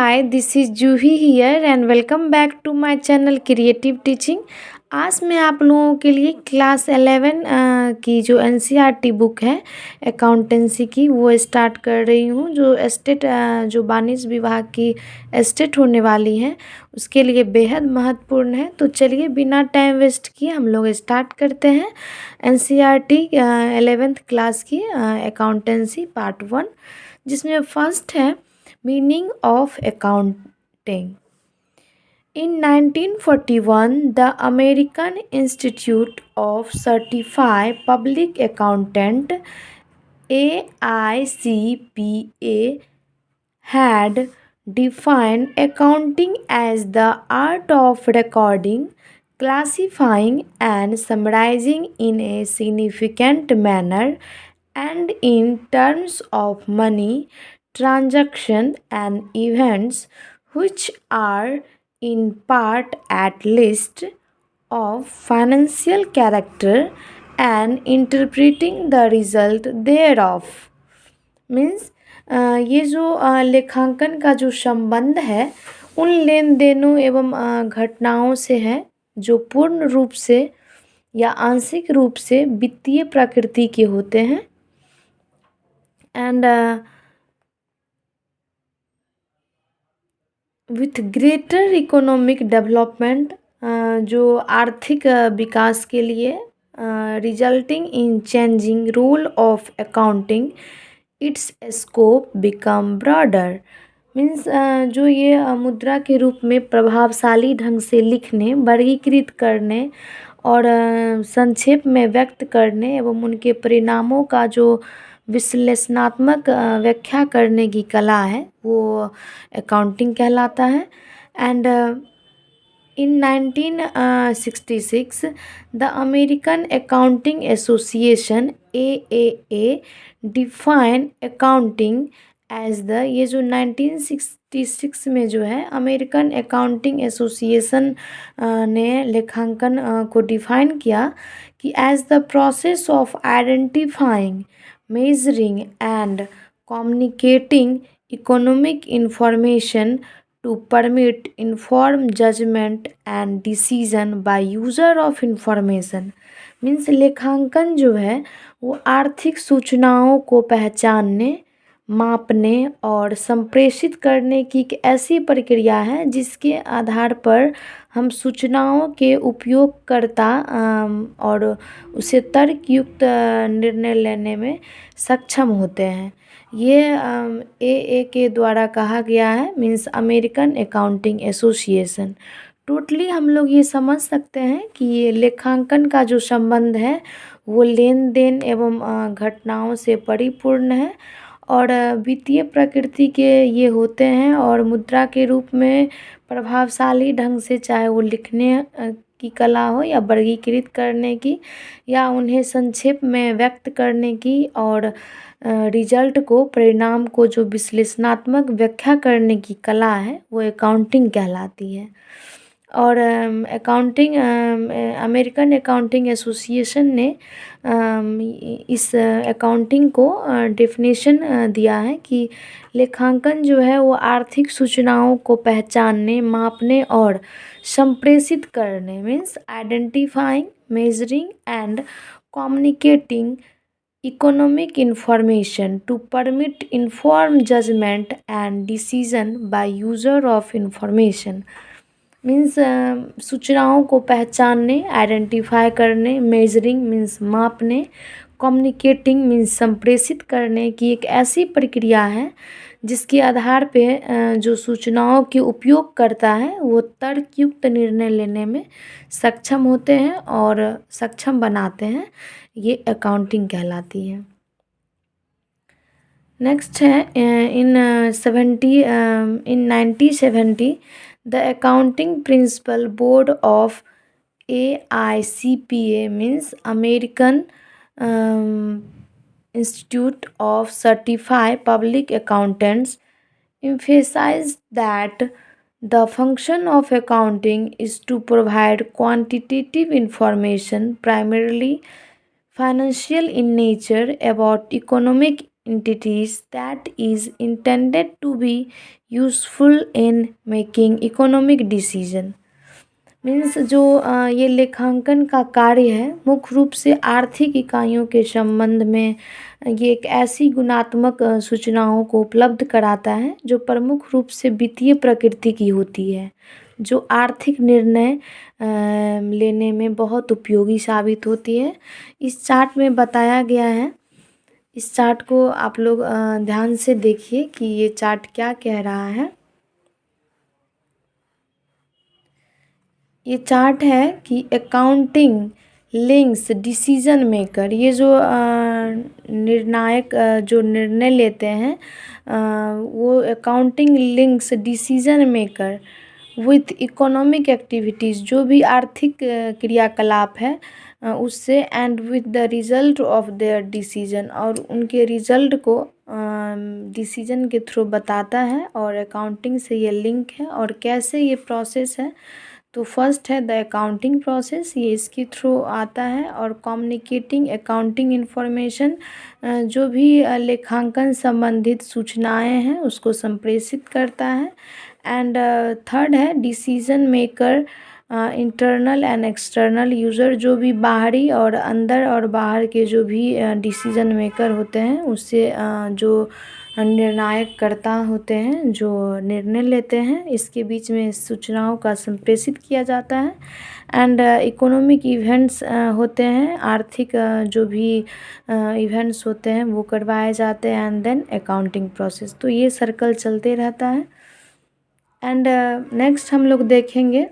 Hi, this is Juhi here and welcome back to my channel Creative Teaching। आज मैं आप लोगों के लिए क्लास 11 की जो एनसीईआरटी बुक है अकाउंटेंसी की वो स्टार्ट कर रही हूँ। जो वाणिज्य विभाग की एस्टेट होने वाली है उसके लिए बेहद महत्वपूर्ण है। तो चलिए बिना टाइम वेस्ट किए हम लोग स्टार्ट करते हैं एनसीईआरटी 11th क्लास की अकाउंटेंसी पार्ट 1, जिसमें फर्स्ट है meaning of accounting. In 1941, the American Institute of Certified Public Accountant AICPA had defined accounting as the art of recording, classifying, and summarizing in a significant manner and in terms of money, transaction, and events which are in part at least of financial character and interpreting the result thereof। Means ये जो लेखांकन का जो संबंध है उन लेन देनों एवं घटनाओं से है जो पूर्ण रूप से या आंशिक रूप से वित्तीय प्रकृति के होते हैं and with greater economic development, जो आर्थिक विकास के लिए resulting in changing role of accounting its scope become broader. Means जो ये मुद्रा के रूप में प्रभावशाली ढंग से लिखने, वर्गीकृत करने और संक्षेप में व्यक्त करने एवं उनके परिणामों का जो विश्लेषणात्मक व्याख्या करने की कला है वो अकाउंटिंग कहलाता है। And in 1966, the American Accounting Association AAA defined accounting as the, ये जो 1966 में जो है अमेरिकन अकाउंटिंग एसोसिएशन ने लेखांकन को डिफाइन किया कि as the process of identifying, measuring and communicating economic information to permit informed judgment and decision by user of information। Means लेखांकन जो है वो आर्थिक सूचनाओं को पहचानने, मापने और संप्रेषित करने की एक ऐसी प्रक्रिया है जिसके आधार पर हम सूचनाओं के उपयोगकर्ता और उसे तर्कयुक्त निर्णय लेने में सक्षम होते हैं। ये ए के द्वारा कहा गया है, means American accounting association. Totally हम लोग ये समझ सकते हैं कि ये लेखांकन का जो संबंध है वो लेन देन एवं घटनाओं से परिपूर्ण है और वित्तीय प्रकृति के ये होते हैं और मुद्रा के रूप में प्रभावशाली ढंग से, चाहे वो लिखने की कला हो या वर्गीकृत करने की या उन्हें संक्षेप में व्यक्त करने की और रिजल्ट को, परिणाम को जो विश्लेषणात्मक व्याख्या करने की कला है वो अकाउंटिंग कहलाती है। और अकाउंटिंग अमेरिकन अकाउंटिंग एसोसिएशन ने इस अकाउंटिंग को डेफिनेशन दिया है कि लेखांकन जो है वो आर्थिक सूचनाओं को पहचानने, मापने और संप्रेषित करने, means identifying, measuring and communicating economic information to permit informed judgment and decision by user of information। Means सूचनाओं को पहचानने, आइडेंटिफाई करने, मेजरिंग मीन्स मापने, कम्युनिकेटिंग मीन्स संप्रेषित करने की एक ऐसी प्रक्रिया है जिसके आधार पे जो सूचनाओं के उपयोग करता है वो तर्कयुक्त निर्णय लेने में सक्षम होते हैं और सक्षम बनाते हैं। ये अकाउंटिंग कहलाती है। नेक्स्ट है इन 1970 the accounting principle board of AICPA means American Institute of Certified Public Accountants emphasized that the function of accounting is to provide quantitative information, primarily financial in nature, about economic entities that is intended to be useful in making economic decision। Means जो ये लेखांकन का कार्य है मुख्य रूप से आर्थिक इकाइयों के संबंध में ये एक ऐसी गुणात्मक सूचनाओं को उपलब्ध कराता है जो प्रमुख रूप से वित्तीय प्रकृति की होती है, जो आर्थिक निर्णय लेने में बहुत उपयोगी साबित होती है। इस चार्ट में बताया गया है, इस चार्ट को आप लोग ध्यान से देखिए कि ये चार्ट क्या कह रहा है। ये चार्ट है कि अकाउंटिंग लिंक्स डिसीजन मेकर, ये जो निर्णायक जो निर्णय लेते हैं वो accounting links decision maker with economic activities, जो भी आर्थिक क्रियाकलाप है उससे, and with the result of their decision, और उनके रिजल्ट को डिसीजन के थ्रू बताता है। और अकाउंटिंग से ये लिंक है। और कैसे ये प्रोसेस है, तो फर्स्ट है द अकाउंटिंग प्रोसेस, ये इसके थ्रू आता है। और कम्युनिकेटिंग अकाउंटिंग इंफॉर्मेशन, जो भी लेखांकन संबंधित सूचनाएं हैं उसको संप्रेषित करता है। एंड थर्ड है decision maker, internal and external user, जो भी बाहरी और अंदर और बाहर के जो भी डिसीजन मेकर होते हैं उससे जो निर्णायक कर्ता होते हैं जो निर्णय लेते हैं, इसके बीच में सूचनाओं का संप्रेषित किया जाता है। एंड इकोनॉमिक इवेंट्स होते हैं, आर्थिक जो भी इवेंट्स होते हैं वो करवाए जाते हैं। एंड देन अकाउंटिंग प्रोसेस, तो ये सर्कल चलते रहता है। एंड नेक्स्ट हम लोग देखेंगे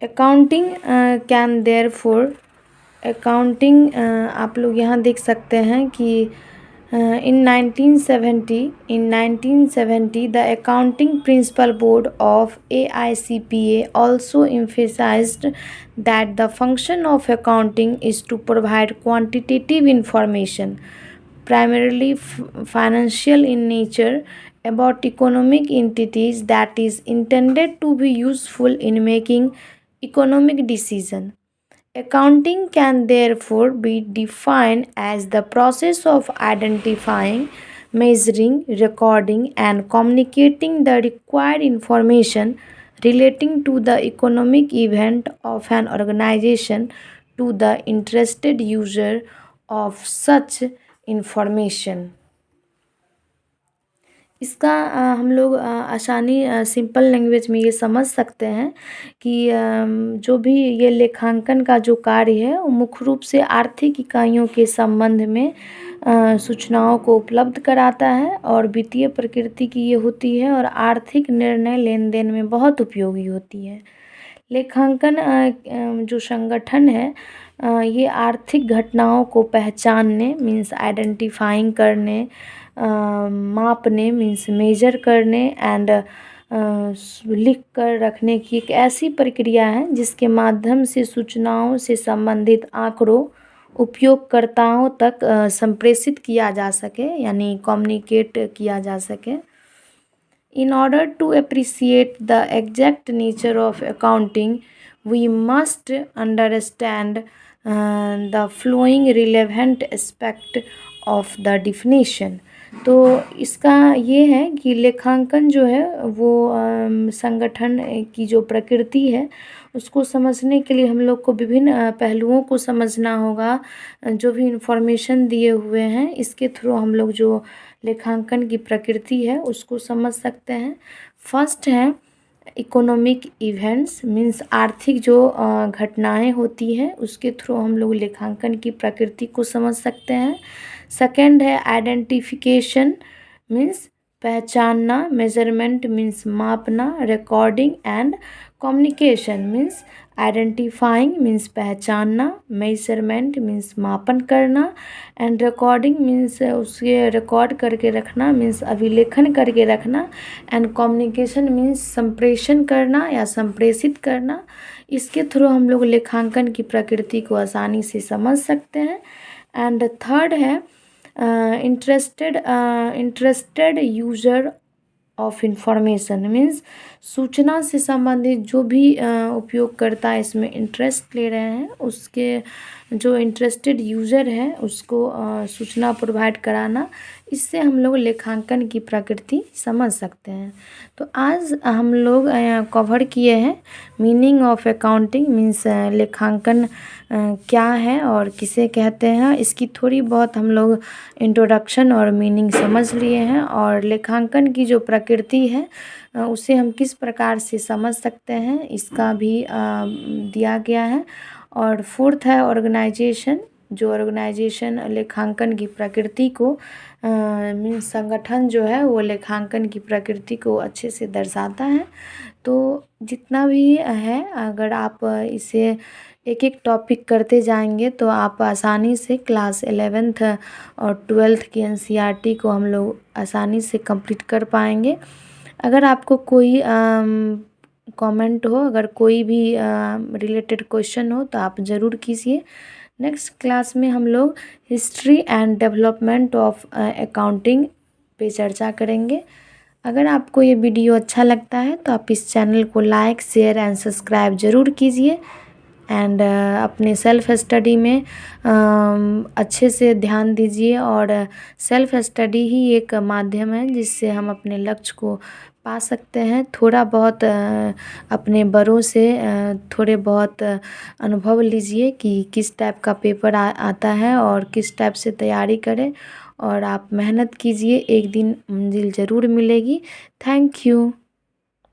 अकाउंटिंग कैन देयरफॉर, अकाउंटिंग आप लोग यहाँ देख सकते हैं कि इन 1970 the accounting principle board of AICPA also emphasized that the function of accounting is to provide quantitative information, primarily financial in nature, about economic entities that is intended to be useful in making economic decision. Accounting can therefore be defined as the process of identifying, measuring, recording, and communicating the required information relating to the economic event of an organization to the interested user of such information। इसका हम लोग आसानी simple language में ये समझ सकते हैं कि जो भी ये लेखांकन का जो कार्य है वो मुख्य रूप से आर्थिक इकाइयों के संबंध में सूचनाओं को उपलब्ध कराता है और वित्तीय प्रकृति की ये होती है और आर्थिक निर्णय लेन देन में बहुत उपयोगी होती है। लेखांकन जो संगठन है ये आर्थिक घटनाओं को पहचानने मीन्स आइडेंटिफाइंग करने, मापने मीन्स मेजर करने, एंड लिख कर रखने की एक ऐसी प्रक्रिया है जिसके माध्यम से सूचनाओं से संबंधित आंकड़ों उपयोगकर्ताओं तक संप्रेषित किया जा सके, यानी कम्युनिकेट किया जा सके। In order to appreciate the exact nature of accounting, we must understand the following relevant aspect of the definition। तो इसका ये है कि लेखांकन जो है वो संगठन की जो प्रकृति है उसको समझने के लिए हम लोग को विभिन्न पहलुओं को समझना होगा। जो भी इंफॉर्मेशन दिए हुए हैं इसके थ्रू हम लोग जो लेखांकन की प्रकृति है उसको समझ सकते हैं। फर्स्ट है इकोनॉमिक इवेंट्स, मीन्स आर्थिक जो घटनाएं होती हैं उसके थ्रू हम लोग लेखांकन की प्रकृति को समझ सकते हैं। सेकंड है आइडेंटिफिकेशन, मीन्स पहचानना, मेजरमेंट मीन्स मापना, recording and communication means identifying means पहचानना, मेजरमेंट मीन्स मापन करना, एंड रिकॉर्डिंग मीन्स उसके रिकॉर्ड करके रखना मीन्स अभिलेखन करके रखना, एंड कम्युनिकेशन मीन्स संप्रेषण करना या संप्रेषित करना। इसके थ्रू हम लोग लेखांकन की प्रकृति को आसानी से समझ सकते हैं। एंड थर्ड है interested user of information means सूचना से संबंधित जो भी उपयोगकर्ता इसमें इंटरेस्ट ले रहे हैं उसके जो इंटरेस्टेड यूज़र है उसको सूचना प्रोवाइड कराना, इससे हम लोग लेखांकन की प्रकृति समझ सकते हैं। तो आज हम लोग कवर किए हैं मीनिंग ऑफ अकाउंटिंग मीन्स लेखांकन क्या है और किसे कहते हैं, इसकी थोड़ी बहुत हम लोग इंट्रोडक्शन और मीनिंग समझ लिए हैं। और लेखांकन की जो प्रकृति है उसे हम किस प्रकार से समझ सकते हैं इसका भी दिया गया है। और फोर्थ है ऑर्गेनाइजेशन, जो ऑर्गेनाइजेशन लेखांकन की प्रकृति को मीन्स संगठन जो है वो लेखांकन की प्रकृति को अच्छे से दर्शाता है। तो जितना भी है अगर आप इसे एक एक टॉपिक करते जाएंगे तो आप आसानी से क्लास 11th और 12th की एनसीईआरटी को हम लोग आसानी से कंप्लीट कर पाएंगे। अगर आपको कोई कमेंट हो, अगर कोई भी रिलेटेड क्वेश्चन हो तो आप ज़रूर कीजिए। नेक्स्ट क्लास में हम लोग history and development of accounting पे चर्चा करेंगे। अगर आपको ये वीडियो अच्छा लगता है तो आप इस चैनल को लाइक शेयर एंड सब्सक्राइब ज़रूर कीजिए। एंड अपने सेल्फ स्टडी में अच्छे से ध्यान दीजिए। और सेल्फ स्टडी ही एक माध्यम है जिससे हम अपने लक्ष्य को पा सकते हैं। थोड़ा बहुत अपने बड़ों से थोड़े बहुत अनुभव लीजिए कि किस टाइप का पेपर आता है और किस टाइप से तैयारी करें, और आप मेहनत कीजिए, एक दिन मंजिल ज़रूर मिलेगी। Thank you.